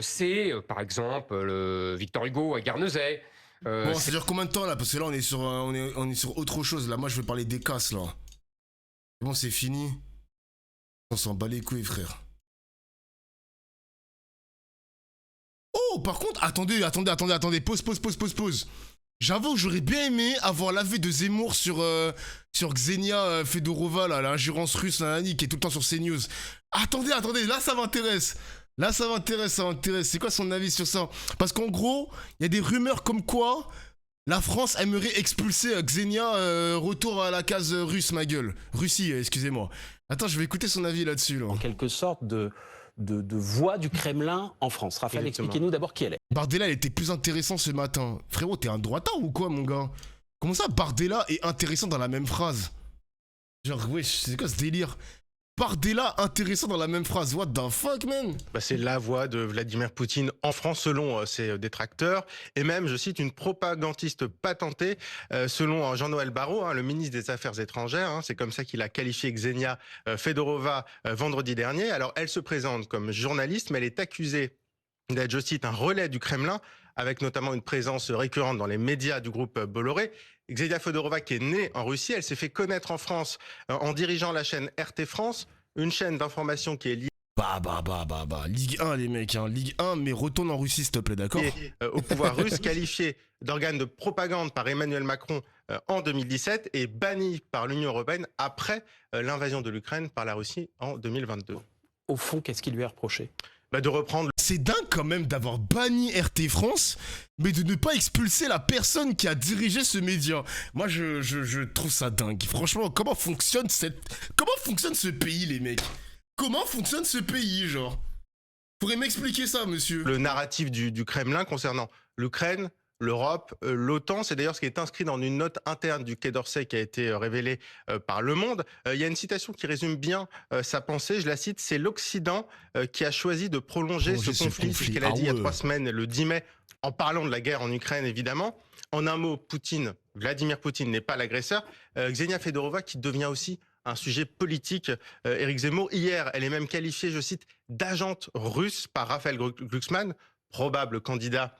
c'est, par exemple, Victor Hugo à Guernesey. Bon, ça dure combien de temps, là? Parce que là, on est sur autre chose. Là, moi, je vais parler des casses, là. Bon, c'est fini. On s'en bat les couilles, frère. Oh, par contre, attendez, pause. J'avoue que j'aurais bien aimé avoir l'avis de Zemmour sur Xenia Fedorova, là, l'ingérence russe, là, qui est tout le temps sur CNews. Attendez, là ça m'intéresse. C'est quoi son avis sur ça? Parce qu'en gros, il y a des rumeurs comme quoi la France aimerait expulser Xenia, retour à la case russe, ma gueule. Russie, excusez-moi. Attends, je vais écouter son avis là-dessus, là. En quelque sorte de voix du Kremlin en France. Raphaël, expliquez-nous d'abord qui elle est. Bardella, elle était plus intéressant ce matin. Frérot, t'es un droitard ou quoi, mon gars? Comment ça, Bardella est intéressant dans la même phrase? Genre, wesh, c'est quoi ce délire? Bardella intéressant dans la même phrase. What the fuck, man? Bah, c'est la voix de Vladimir Poutine en France, selon ses détracteurs. Et même, je cite, une propagandiste patentée, selon Jean-Noël Barrot, le ministre des Affaires étrangères. C'est comme ça qu'il a qualifié Xenia Fedorova vendredi dernier. Alors, elle se présente comme journaliste, mais elle est accusée d'être, je cite, un relais du Kremlin, avec notamment une présence récurrente dans les médias du groupe Bolloré. Xenia Fedorova, qui est née en Russie, elle s'est fait connaître en France en dirigeant la chaîne RT France, une chaîne d'information qui est liée Ligue 1, les mecs, hein. Ligue 1, mais retourne en Russie, s'il te plaît, d'accord? au pouvoir russe, qualifiée d'organe de propagande par Emmanuel Macron en 2017 et bannie par l'Union européenne après l'invasion de l'Ukraine par la Russie en 2022. Au fond, qu'est-ce qui lui est reproché? De reprendre... C'est dingue quand même d'avoir banni RT France, mais de ne pas expulser la personne qui a dirigé ce média. Moi, je trouve ça dingue. Franchement, comment fonctionne ce pays, les mecs? Comment fonctionne ce pays, genre? Pourriez m'expliquer ça, monsieur? Le narratif du Kremlin concernant l'Ukraine, l'Europe, l'OTAN, c'est d'ailleurs ce qui est inscrit dans une note interne du Quai d'Orsay qui a été révélée par Le Monde. Il y a une citation qui résume bien sa pensée, je la cite, c'est l'Occident qui a choisi de prolonger ce conflit, c'est ce qu'elle a dit il y a 3 semaines, le 10 mai, en parlant de la guerre en Ukraine, évidemment. En un mot, Vladimir Poutine n'est pas l'agresseur. Xenia Fedorova qui devient aussi un sujet politique. Éric Zemmour, hier, elle est même qualifiée, je cite, d'agente russe par Raphaël Glucksmann, probable candidat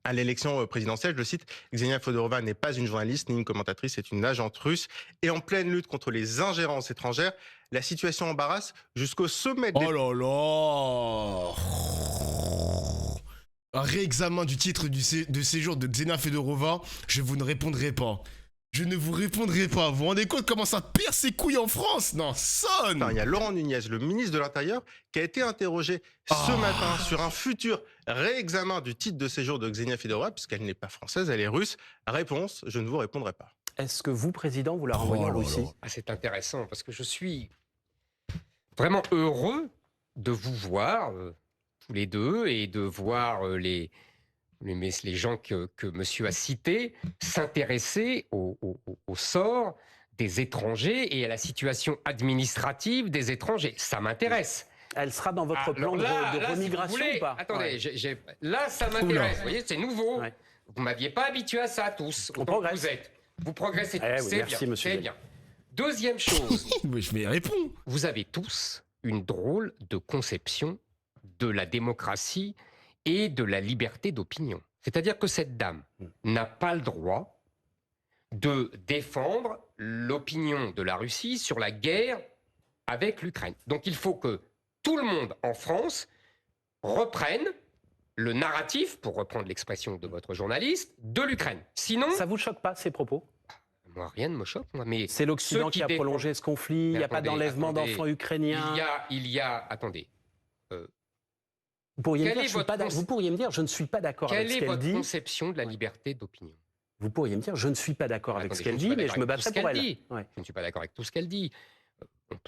à l'élection présidentielle. Je le cite, Xenia Fedorova n'est pas une journaliste ni une commentatrice, c'est une agente russe. Et en pleine lutte contre les ingérences étrangères, la situation embarrasse jusqu'au sommet de... Oh là là! Un réexamen du titre de séjour de Xenia Fedorova, je vous ne répondrai pas. Je ne vous répondrai pas. Vous vous rendez compte comment ça perd ses couilles en France? Non, sonne! Il y a Laurent Nunez, le ministre de l'Intérieur, qui a été interrogé ce matin sur un futur réexamen du titre de séjour de Xenia Fedorova, puisqu'elle n'est pas française, elle est russe. Réponse, je ne vous répondrai pas. Est-ce que vous, président, vous la renvoyez en Russie? C'est intéressant, parce que je suis vraiment heureux de vous voir tous les deux et de voir les gens que monsieur a cités s'intéresser au sort des étrangers et à la situation administrative des étrangers. Ça m'intéresse. Elle sera dans votre plan de remigration ou pas? Attendez, là, ça m'intéresse. Vous voyez, c'est nouveau. Ouais. Vous ne m'aviez pas habitué à ça, tous. On progresse. Vous progressez tous. Oui, c'est merci, bien. monsieur. C'est bien. Deuxième chose. Mais je vais répondre. Vous avez tous une drôle de conception de la démocratie et de la liberté d'opinion. C'est-à-dire que cette dame n'a pas le droit de défendre l'opinion de la Russie sur la guerre avec l'Ukraine. Donc il faut que tout le monde en France reprenne le narratif, pour reprendre l'expression de votre journaliste, de l'Ukraine. Sinon... Ça vous choque pas, ces propos? Moi, rien ne me choque. Mais c'est l'Occident qui a prolongé ce conflit, il n'y a pas d'enlèvement d'enfants ukrainiens. Attendez. Vous pourriez me dire, je ne suis pas d'accord avec ce qu'elle dit. Quelle est votre conception de la liberté d'opinion? Vous pourriez me dire, je ne suis pas d'accord avec ce qu'elle dit, mais je me battrai pour elle. Ouais. Je ne suis pas d'accord avec tout ce qu'elle dit.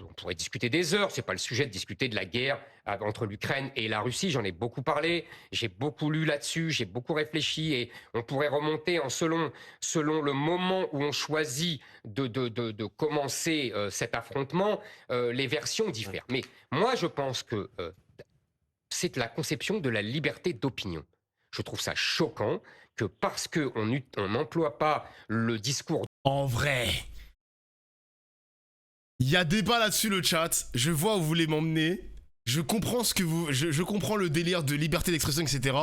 On pourrait discuter des heures, c'est pas le sujet de discuter de la guerre entre l'Ukraine et la Russie, j'en ai beaucoup parlé, j'ai beaucoup lu là-dessus, j'ai beaucoup réfléchi et on pourrait remonter selon le moment où on choisit de commencer cet affrontement, les versions diffèrent. Mais moi je pense que c'est la conception de la liberté d'opinion. Je trouve ça choquant que parce qu'on n'emploie pas le discours... En vrai, il y a débat là-dessus le chat, je vois où vous voulez m'emmener, je comprends je comprends le délire de liberté d'expression, etc.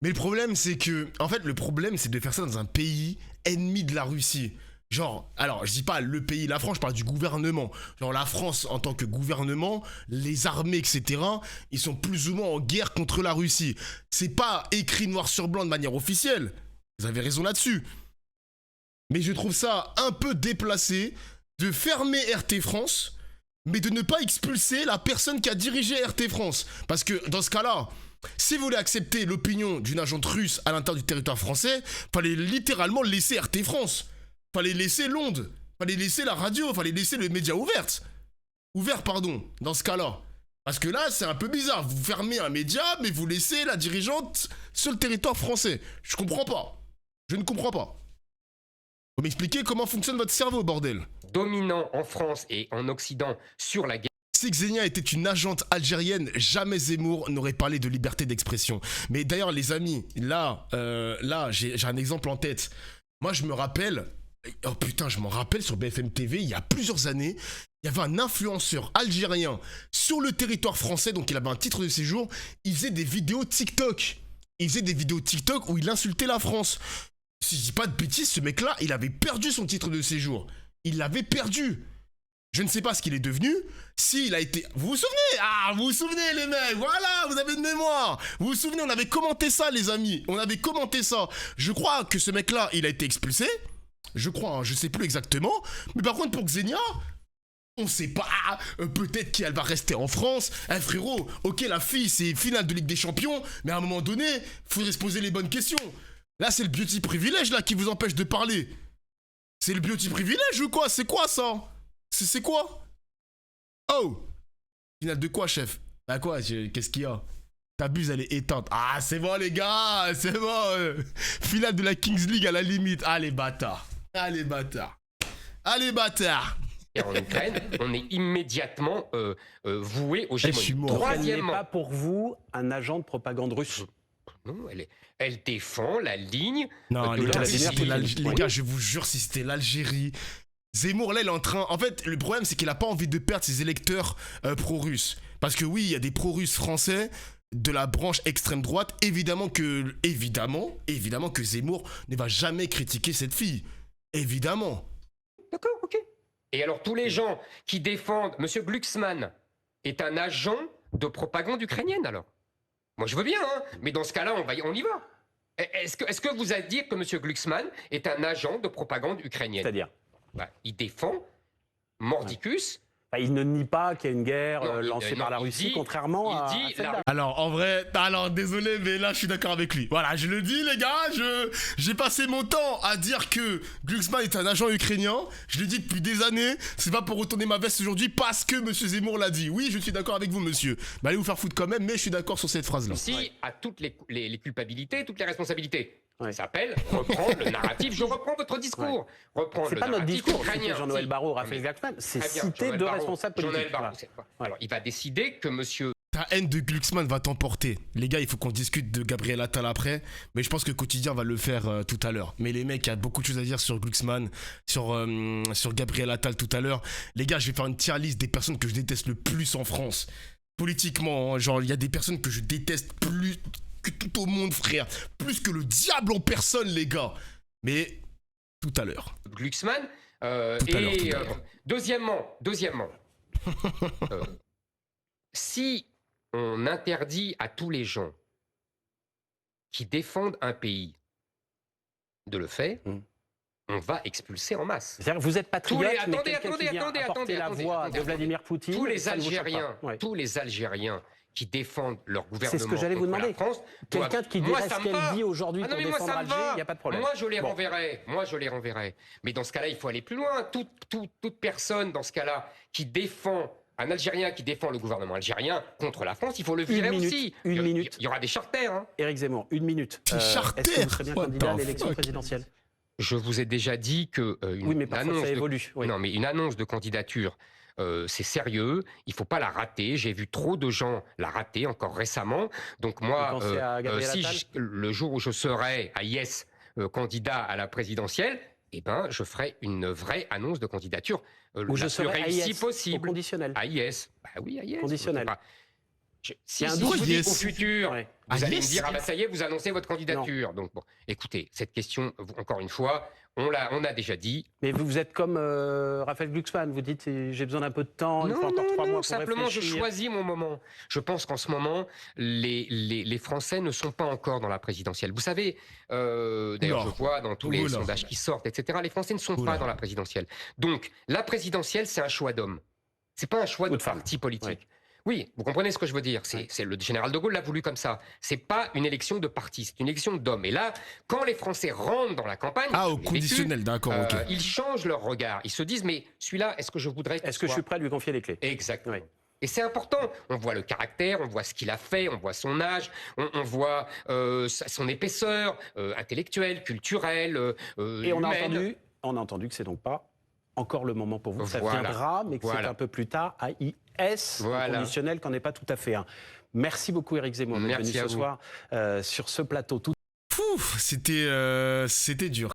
Mais le problème c'est de faire ça dans un pays ennemi de la Russie. Genre, alors je dis pas le pays, la France, je parle du gouvernement. Genre la France en tant que gouvernement, les armées, etc. Ils sont plus ou moins en guerre contre la Russie. C'est pas écrit noir sur blanc de manière officielle. Vous avez raison là-dessus. Mais je trouve ça un peu déplacé de fermer RT France, mais de ne pas expulser la personne qui a dirigé RT France. Parce que dans ce cas-là, si vous voulez accepter l'opinion d'une agente russe à l'intérieur du territoire français, fallait littéralement laisser RT France. Fallait laisser l'onde. Fallait laisser la radio. Fallait laisser le média ouvert, dans ce cas-là. Parce que là, c'est un peu bizarre. Vous fermez un média, mais vous laissez la dirigeante sur le territoire français. Je comprends pas. Je ne comprends pas. Vous m'expliquez comment fonctionne votre cerveau, bordel? Dominant en France et en Occident sur la guerre. Si Xenia était une agente algérienne, jamais Zemmour n'aurait parlé de liberté d'expression. Mais d'ailleurs, les amis, là, j'ai un exemple en tête. Moi, je me rappelle sur BFM TV, il y a plusieurs années, il y avait un influenceur algérien sur le territoire français, donc il avait un titre de séjour, il faisait des vidéos TikTok. Où il insultait la France. Si je dis pas de bêtises, ce mec-là, il avait perdu son titre de séjour. Il l'avait perdu. Je ne sais pas ce qu'il est devenu. S'il a été... Vous vous souvenez? Ah, vous vous souvenez les mecs? Voilà, vous avez une mémoire. Vous vous souvenez, on avait commenté ça les amis. Je crois que ce mec-là, il a été expulsé. Je crois, je sais plus exactement. Mais par contre, pour Xenia, on sait pas. Peut-être qu'elle va rester en France. Frérot, ok, la fille, c'est finale de Ligue des Champions. Mais à un moment donné, faudrait se poser les bonnes questions. Là, c'est le beauty privilège là qui vous empêche de parler. C'est le beauty privilège ou quoi? C'est quoi ça? C'est quoi? Oh! Finale de quoi, chef? Bah quoi? Qu'est-ce qu'il y a? Ta buse, elle est éteinte. Ah, c'est bon, les gars! C'est bon! Finale de la Kings League à la limite. Allez, bâtard! En Ukraine, on est immédiatement voué au gémonies. Troisièmement, pas pour vous un agent de propagande russe. Non, elle défend la ligne. Non, les gars, je vous jure, si c'était l'Algérie, Zemmour, là, il est en train... En fait, le problème, c'est qu'il a pas envie de perdre ses électeurs pro-russes. Parce que oui, il y a des pro-russes français de la branche extrême droite. Évidemment que Zemmour ne va jamais critiquer cette fille. Évidemment. D'accord, ok. Et alors, tous les gens qui défendent... Monsieur Glucksmann est un agent de propagande ukrainienne, alors? Moi, je veux bien, hein, mais dans ce cas-là, on y va. Est-ce que vous allez dire que M. Glucksmann est un agent de propagande ukrainienne? C'est-à-dire il défend Mordicus Enfin, il ne nie pas qu'il y a une guerre Non, lancée par la il Russie, dit- contrairement à il dit celle-là. Alors, en vrai, désolé, mais là, je suis d'accord avec lui. Voilà, je le dis, les gars, j'ai passé mon temps à dire que Glucksmann est un agent ukrainien. Je l'ai dit depuis des années. C'est pas pour retourner ma veste aujourd'hui parce que monsieur Zemmour l'a dit. Oui, je suis d'accord avec vous, monsieur. Mais allez vous faire foutre quand même, mais je suis d'accord sur cette phrase-là. Ici, à toutes les culpabilités, toutes les responsabilités. Ouais. Ça s'appelle reprendre le narratif. Je reprends votre discours. Reprendre C'est le pas notre narratif discours, ukrainien. c'est Jean-Noël Si. Barrot, Non, Raphaël mais- Glucksmann. C'est Très bien, citer Jean-Noël deux Barrot, responsables politiques. Jean-Noël Barrot, Voilà. c'est pas- Alors, il va décider que monsieur Ta haine de Glucksmann va t'emporter. Les gars, il faut qu'on discute de Gabriel Attal après, mais je pense que Quotidien va le faire tout à l'heure. Mais les mecs, il y a beaucoup de choses à dire sur Glucksmann, sur Gabriel Attal tout à l'heure. Les gars, je vais faire une tier list des personnes que je déteste le plus en France. Politiquement, hein, genre, il y a des personnes que je déteste plus que tout au monde, frère. Plus que le diable en personne, les gars. Mais tout à l'heure. Glucksmann. Tout à l'heure. Deuxièmement, si on interdit à tous les gens qui défendent un pays de le faire, on va expulser en masse. C'est-à-dire que vous êtes patriote, mais Attendez, quelqu'un qui vient apporter la voix de Vladimir Poutine, Tous les ça ne vous choque pas. Algériens, Ouais. tous les Algériens qui défendent leur gouvernement C'est ce que j'allais vous contre la demander. France, Quelqu'un qui Moi, dirait ça ce me qu'elle va. dit aujourd'hui Ah non, pour mais moi, défendre ça me Alger, va. il n'y a pas de problème. Moi, je les Bon. renverrai. Moi, je les renverrai. Mais dans ce cas-là, il faut aller plus loin. Toute personne, dans ce cas-là, qui défend un Algérien qui défend le gouvernement algérien contre la France, il faut le virer minute, aussi. une minute. Il y aura des charters. Hein. Éric Zemmour, une minute. Des charters, Est-ce que vous serez bien what candidat à the l'élection fuck. présidentielle? Je vous ai déjà dit que Oui, mais parfois annonce ça de- évolue. Oui. Non, mais une annonce de candidature, c'est sérieux. Il faut pas la rater. J'ai vu trop de gens la rater encore récemment. Donc moi, Vous pensez à Gabriel si Attal le jour où je serai à Yes candidat à la présidentielle, eh ben, je ferai une vraie annonce de candidature Ou la je plus serai réussie au possible. conditionnel. À Yes. Bah oui, à Yes. Conditionnel. Enfin, si Il y a un je doute. vous dis Yes. au futur, Ouais. vous Ah, allez yes. me dire, ah bah ça y est, vous annoncez votre candidature. Donc bon, écoutez, cette question, encore une fois, on a déjà dit. Mais vous êtes comme Raphaël Glucksmann, vous dites j'ai besoin d'un peu de temps, il me faut encore 3 mois pour simplement je réfléchir. choisis mon moment. Je pense qu'en ce moment, les Français ne sont pas encore dans la présidentielle. Vous savez, d'ailleurs Oula. je vois dans tous les Oula. sondages qui sortent, etc., les Français ne sont Oula. pas dans la présidentielle. Donc la présidentielle, c'est un choix d'homme. C'est pas un choix Ou de de femme. parti politique. Oui, vous comprenez ce que je veux dire. C'est le général de Gaulle l'a voulu comme ça. C'est pas une élection de parti, c'est une élection d'hommes. Et là, quand les Français rentrent dans la campagne, Ah, au je l'ai vécu, conditionnel, d'accord, ok. ils changent leur regard. Ils se disent, mais celui-là, est-ce que je voudrais qu'il Est-ce que je soit suis prêt à lui confier les clés? Exactement. Oui. Et c'est important. On voit le caractère, on voit ce qu'il a fait, on voit son âge, on voit son épaisseur intellectuelle, culturelle, Et on a humaine. entendu que c'est donc pas encore le moment pour vous, que ça Voilà. viendra, mais que c'est Voilà. un peu plus tard, AIS, Voilà. conditionnel, qu'en est pas tout à fait un. Merci beaucoup Éric Zemmour d'être Merci venu à ce vous. soir sur ce plateau. Pouf, c'était dur.